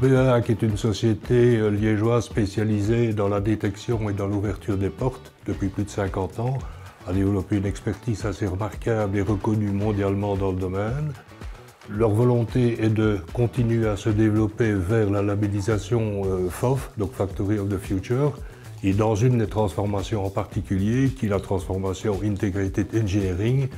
BEA, qui est une société liégeoise spécialisée dans la détection et dans l'ouverture des portes depuis plus de 50 ans, a développé une expertise assez remarquable et reconnue mondialement dans le domaine. Leur volonté est de continuer à se développer vers la labellisation FOF, donc Factory of the Future, et dans une des transformations en particulier, qui est la transformation Integrated Engineering,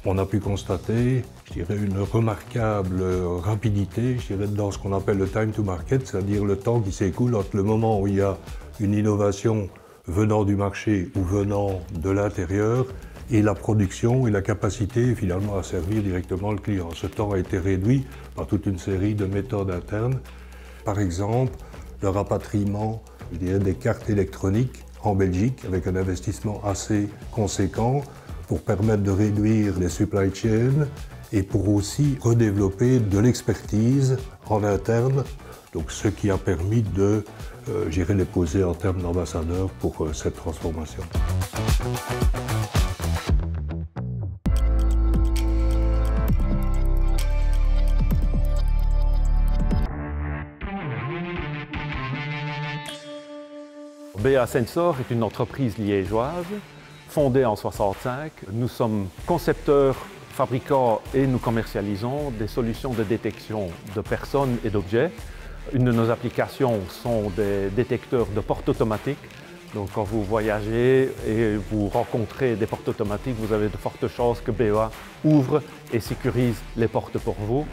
on a pu constater, je dirais, une remarquable rapidité, je dirais, dans ce qu'on appelle le time to market, c'est-à-dire le temps qui s'écoule entre le moment où il y a une innovation venant du marché ou venant de l'intérieur et la production et la capacité finalement à servir directement le client. Ce temps a été réduit par toute une série de méthodes internes. Par exemple, le rapatriement, je dirais, des cartes électroniques en Belgique avec un investissement assez conséquent pour permettre de réduire les supply chains et pour aussi redévelopper de l'expertise en interne, donc ce qui a permis de les poser en termes d'ambassadeurs pour cette transformation. BEA Sensor est une entreprise liégeoise, fondée en 1965. Nous sommes concepteurs, fabricants et nous commercialisons des solutions de détection de personnes et d'objets. Une de nos applications sont des détecteurs de portes automatiques. Donc quand vous voyagez et vous rencontrez des portes automatiques, vous avez de fortes chances que BEA ouvre et sécurise les portes pour vous.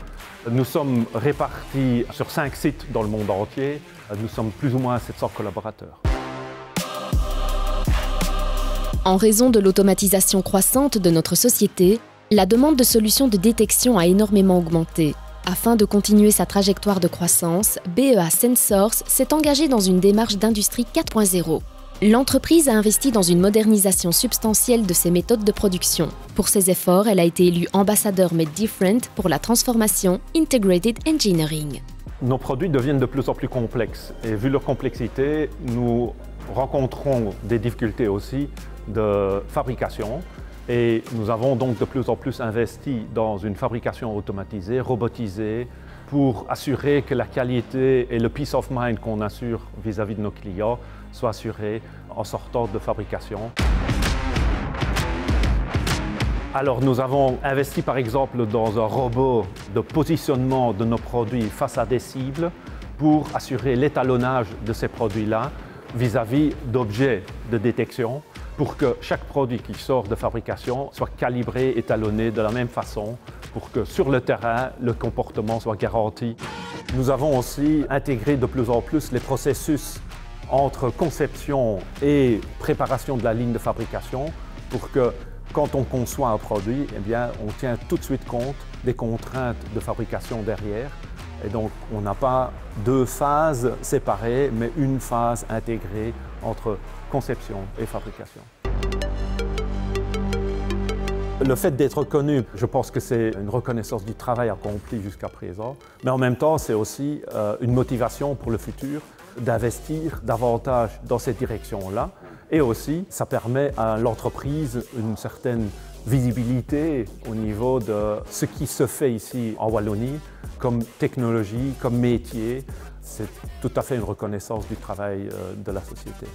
Nous sommes répartis sur 5 sites dans le monde entier. Nous sommes plus ou moins 700 collaborateurs. En raison de l'automatisation croissante de notre société, la demande de solutions de détection a énormément augmenté. Afin de continuer sa trajectoire de croissance, BEA Sensors s'est engagé dans une démarche d'industrie 4.0. L'entreprise a investi dans une modernisation substantielle de ses méthodes de production. Pour ses efforts, elle a été élue ambassadeur Made Different pour la transformation Integrated Engineering. Nos produits deviennent de plus en plus complexes et vu leur complexité, nous rencontrons des difficultés aussi de fabrication et nous avons donc de plus en plus investi dans une fabrication automatisée, robotisée, pour assurer que la qualité et le peace of mind qu'on assure vis-à-vis de nos clients soient assurés en sortant de fabrication. Alors nous avons investi par exemple dans un robot de positionnement de nos produits face à des cibles pour assurer l'étalonnage de ces produits-là vis-à-vis d'objets de détection pour que chaque produit qui sort de fabrication soit calibré, étalonné de la même façon pour que sur le terrain, le comportement soit garanti. Nous avons aussi intégré de plus en plus les processus entre conception et préparation de la ligne de fabrication pour que quand on conçoit un produit, eh bien, on tient tout de suite compte des contraintes de fabrication derrière. Et donc, on n'a pas 2 phases séparées, mais une phase intégrée entre conception et fabrication. Le fait d'être connu, je pense que c'est une reconnaissance du travail accompli jusqu'à présent, mais en même temps, c'est aussi une motivation pour le futur d'investir davantage dans cette direction-là. Et aussi, ça permet à l'entreprise une certaine visibilité au niveau de ce qui se fait ici en Wallonie comme technologie, comme métier. C'est tout à fait une reconnaissance du travail de la société.